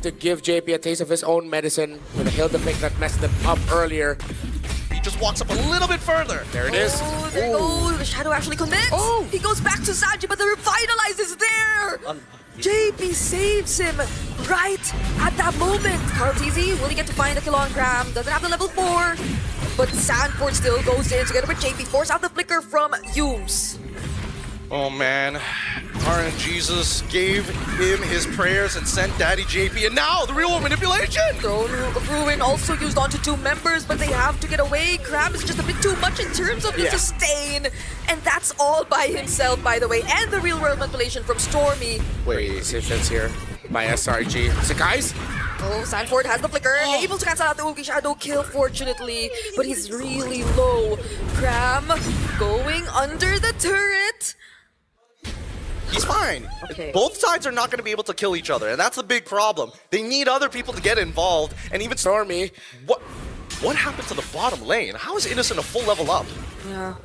to give JP a taste of his own medicine with a Hilda pick that messed them up earlier. He just walks up a little bit further. There it is. Oh, there you go. The Shadow actually commits. Oh. He goes back to Sanji, but the Revitalize is there. JP saves him right at that moment. Carl TZ, will he get to find the kill on Cram? Doesn't have the level 4. But Sanford still goes in together with JP. Force out the flicker from Humes. Oh man, RNGesus gave him his prayers and sent Daddy JP, and now the real world manipulation! Throne of Ruin also used onto 2 members, but they have to get away. Crab is just a bit too much in terms of the sustain. And that's all by himself, by the way. And the real world manipulation from Stormy. Wait, decisions here by SRG. So guys, Oh, Sanford has the flicker, able to cancel out the Oogie Shadow kill, fortunately, but he's really low. Cram going under the turret. He's fine. Okay. Both sides are not going to be able to kill each other, and that's a big problem. They need other people to get involved, and even Stormy. What happened to the bottom lane? How is Innocent a full level up? Yeah.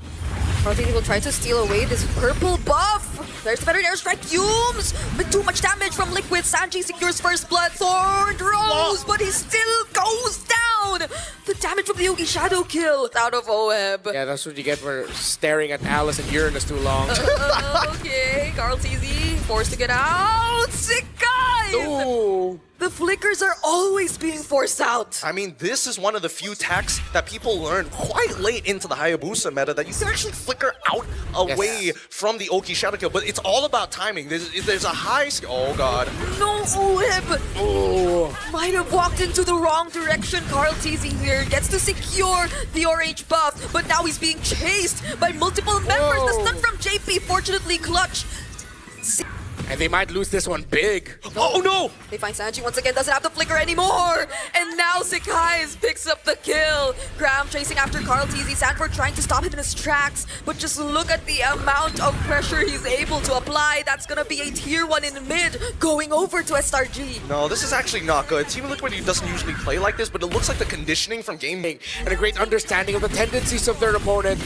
Cartini will try to steal away this purple buff. There's the better airstrike. Humes, but too much damage from Liquid. Sanji secures first blood. Thorn Rose, but he still goes down. The damage from the Yugi Shadow kill out of Oeb. Yeah, that's what you get for staring at Alice and Uranus too long. Okay, Carl TZ forced to get out. Sick guys! Ooh. The flickers are always being forced out. I mean, this is one of the few techs that people learned quite late into the Hayabusa meta that you can actually flicker out away from the Oki Shadow kill, but it's all about timing. There's a high... Oh, God. No, Oeb! Oh. Might have walked into the wrong direction. Carl TZ here gets to secure the RH buff, but now he's being chased by multiple members. The stun from JP, fortunately clutch. And they might lose this one big. Oh, no! They find Sanji once again, doesn't have the flicker anymore. And now Sikai's picks up the kill. Graham chasing after Carl TZ. Sanford trying to stop him in his tracks. But just look at the amount of pressure he's able to apply. That's gonna be a tier 1 in mid going over to SRG. No, this is actually not good. Team Liquid doesn't usually play like this, but it looks like the conditioning from gaming And a great understanding of the tendencies of their opponent.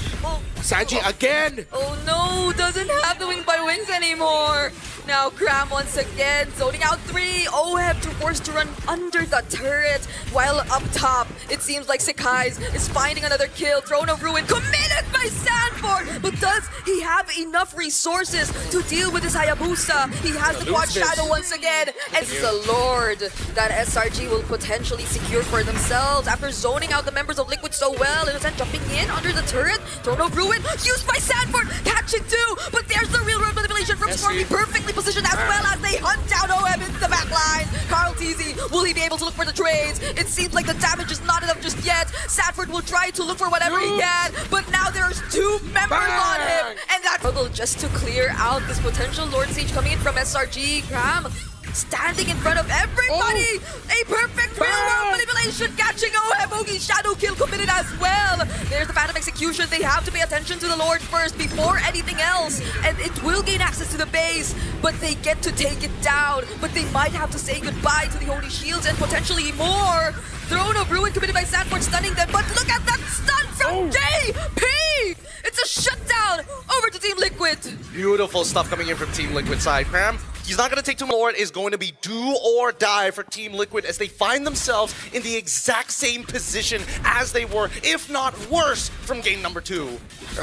Sanji again! Oh no, doesn't have the wing by wings anymore. Now Graham once again zoning out 3. Oheb forced to run under the turret while up top. It seems like Sikai's is finding another kill. Throne of Ruin committed by Sanford. But does he have enough resources to deal with his Hayabusa? He has the quad shadow once again. And it's a Lord that SRG will potentially secure for themselves after zoning out the members of Liquid so well. Innocent jumping in under the turret. Throne of Ruin used by Sanford. Catching 2. But there's the real world manipulation from Stormy. Perfectly positioned as well as they hunt down OM into the back line. Carl TZ, will he be able to look for the trades? It seems like the damage is not enough just yet. Sanford will try to look for whatever he can, but now there's 2 members on him, and that struggle just to clear out this potential Lord Siege coming in from SRG. Graham standing in front of everybody. A perfect real world manipulation catching Oebogi shadow kill committed as well. There's the Phantom Execution. They have to pay attention to the Lord first before anything else, and it will gain access to the base, but they get to take it down. But they might have to say goodbye to the Holy Shields and potentially more. Throne of Ruin committed by Sanford, stunning them, but look at that stun from JP! It's a shutdown over to Team Liquid. Beautiful stuff coming in from Team Liquid side. Cram, he's not going to take too much. Lord is going to be do or die for Team Liquid as they find themselves in the exact same position as they were, if not worse, from game number 2.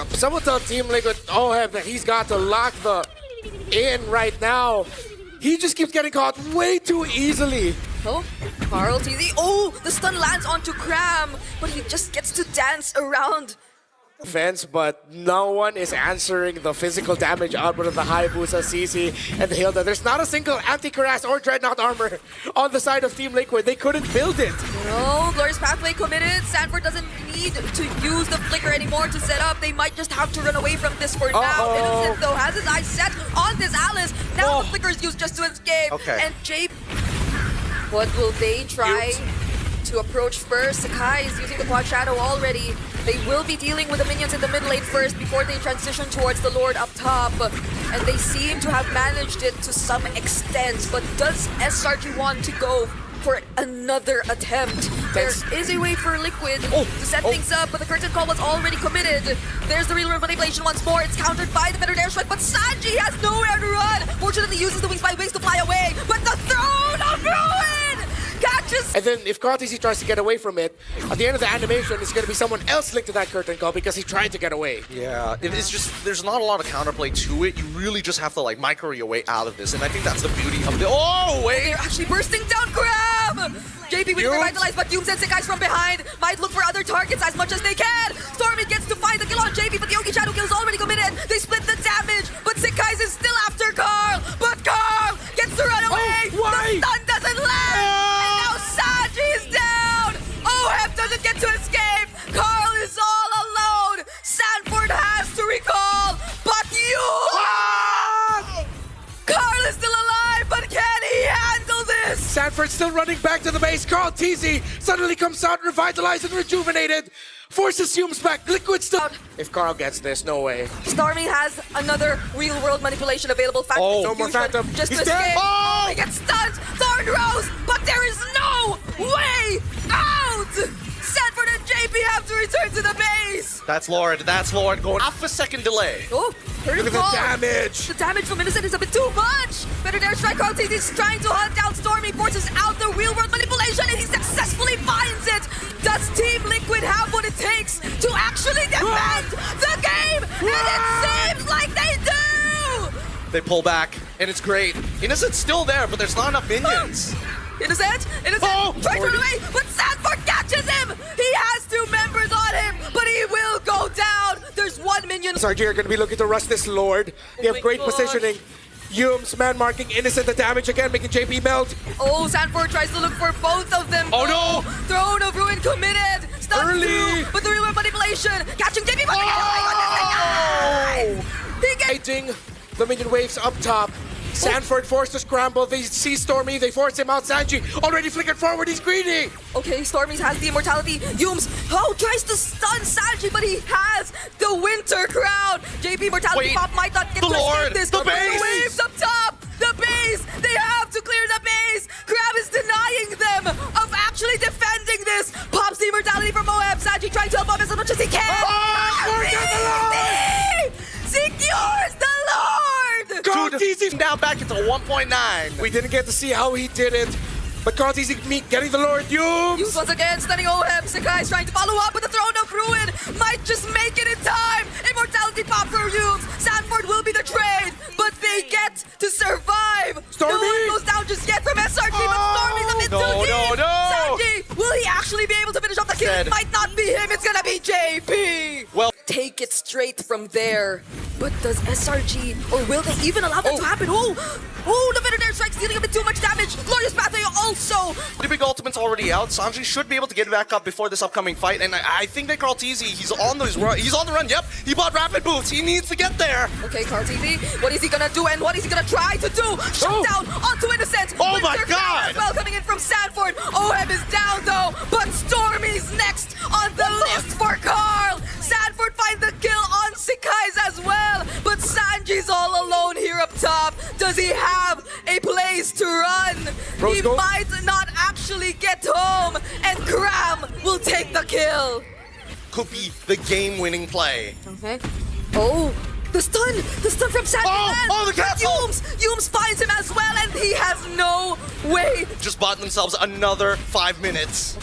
Some will tell Team Liquid, that he's got to lock the in right now. He just keeps getting caught way too easily. Oh, Carl TZ. Oh, the stun lands onto Cram, but he just gets to dance around. Fence, but no one is answering the physical damage output of the Hayabusa, CC, and the Hilda. There's not a single anti-Cuirass or Dreadnought armor on the side of Team Liquid. They couldn't build it. No, Glorious Pathway committed. Sanford doesn't need to use the flicker anymore to set up. They might just have to run away from this for now. Innocent, though, has his eyes set on this Alice. Now the flicker is used just to escape. And Jay, what will they try to approach first? Sakai is using the quad shadow already. They will be dealing with the minions in the mid lane first before they transition towards the Lord up top. And they seem to have managed it to some extent. But does SRG want to go for another attempt? There is a way for Liquid to set things up, but the curtain call was already committed. There's the real world manipulation once more. It's countered by the better airstrike, but Sanji has nowhere to run. Fortunately uses the wings by wings to fly away, but the Throne of Ruin And then if Carl TC tries to get away from it, at the end of the animation, it's going to be someone else linked to that curtain call because he tried to get away. Yeah, it's just, there's not a lot of counterplay to it. You really just have to like micro your way out of this, and I think that's the beauty of the— oh, wait! They're actually bursting down Grab! JP with revitalized, but Yums and Sekai's from behind might look for other targets as much as they can. Stormy gets to find the kill on JP, but the Yogi Shadow kill is already committed. They split the damage, but Sekai's is still after Carl. But Carl gets to run away. why? The stun doesn't land. And now Saji is down. Oheb doesn't get to escape. Carl is all alone. Sanford has to recall, but Carl is still alive, but can he handle this? Sanford still running back to the base. Carl TZ suddenly comes out revitalized and rejuvenated. Forces Humes back. Liquid still. If Carl gets this, no way. Stormy has another real-world manipulation available. Phantom No more Fusion Phantom. just He's to dead. escape. Oh! He gets stunned. Thorn Rose, but there is no way out. Sanford and JP have to return to the base. That's Lord going half a second delay. Oh, Look at the damage. The damage from Innocent is a bit too much. Better Dare Strike Carl TZ is trying to hunt down Stormy, forces out the real-world manipulation, and he successfully finds it. Does Team Liquid have what it takes to actually defend the game? And it seems like they do! They pull back, and it's great. Innocent's still there, but there's not enough minions. Innocent tries to run away, but Sanford catches him! He has 2 members on him, but he will go down! There's 1 minion. RSG are going to be looking to rush this Lord. They have my great gosh. positioning. Humes man marking Innocent the damage again, making JP melt. Oh, Sanford tries to look for both of them. Oh, no! Throne of Ruin committed! Stunned Early. through, but the real manipulation! Catching JP! But he gets Fighting the minion waves up top. Sanford forced to scramble. They see Stormy. They force him out. Sanji already flickered forward. He's greedy. Okay, Stormy has the immortality. Yums, tries to stun Sanji, but he has the Winter Crown. JP Mortality Wait, Pop might not get the to escape Lord, this. the base. waves up top. The base. They have to clear the base. Crab is denying them of actually defending this. Pops the immortality from Moab. Sanji trying to help him as much as he can. Secures the Lord. Carl TZ Down back into 1.9. We didn't get to see how he did it, but Carl TZ getting the Lord. Yums Humes. once again stunning Oheb. Sekai's trying to follow up with the Throne of Ruin. Might just make it in time. Immortality pop for Yums. Sanford will be the trade, but they get to survive. Stormy. No one goes down just yet from SRG, but Stormy's a bit No, too deep. no. Sanji, will he actually be able to finish off the kill? Dead. It might not be him. It's gonna be JP. Well, Take it straight from there. But does SRG, or will they even allow that to happen? The Venom Dare Strike's dealing a bit too much damage. Glorious Pathway also. the big ultimate's already out. Sanji should be able to get back up before this upcoming fight, and I think that Carl TZ, he's on the run. Yep, he bought rapid boots. He needs to get there. Okay, Carl TV, what is he gonna do and what is he gonna try to do? Shut down onto Innocent. Oh my Winter God. Crown as well coming in from Sanford. Oheb is down though, but Stormy's next on the list for Carl. Sanford finds the kill on Sekai's as well, but Sanji's all alone here up top. Does he have a place to run? He might not actually get home, and Cram will take the kill. Could be the game-winning play. Okay. Oh, the stun from Sanji. The castle! Yums finds him as well, and he has no way. Just bought themselves another 5 minutes.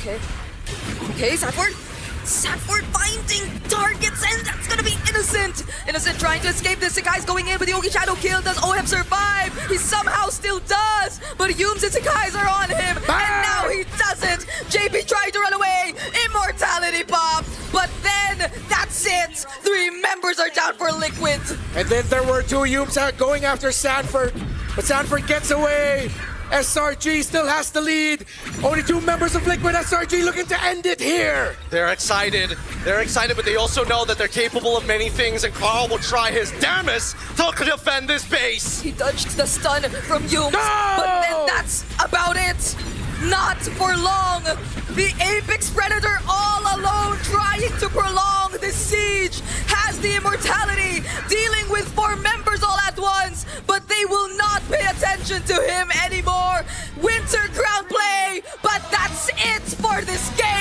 Okay, Sanford finding targets, and that's gonna be Innocent. Innocent trying to escape this. The guy's going in with the Yogi Shadow kill. Does Oheb survive? He somehow still does, but Yums and Sekai's are on him, and now he doesn't. JP tried to run away. Immortality pop, but then that's it. 3 members are down for Liquid. And then there were 2 Humes out going after Sanford, but Sanford gets away. SRG still has the lead. Only 2 members of Liquid. SRG looking to end it here. They're excited, but they also know that they're capable of many things, and Carl will try his damnedest to defend this base. He dodged the stun from Yums, No! but then that's about it. Not for long. The Apex Predator all alone trying to prolong this siege has the immortality, dealing with 4 members all at once, but they will not pay attention to him anymore. Winter Crown play, but that's it for this game.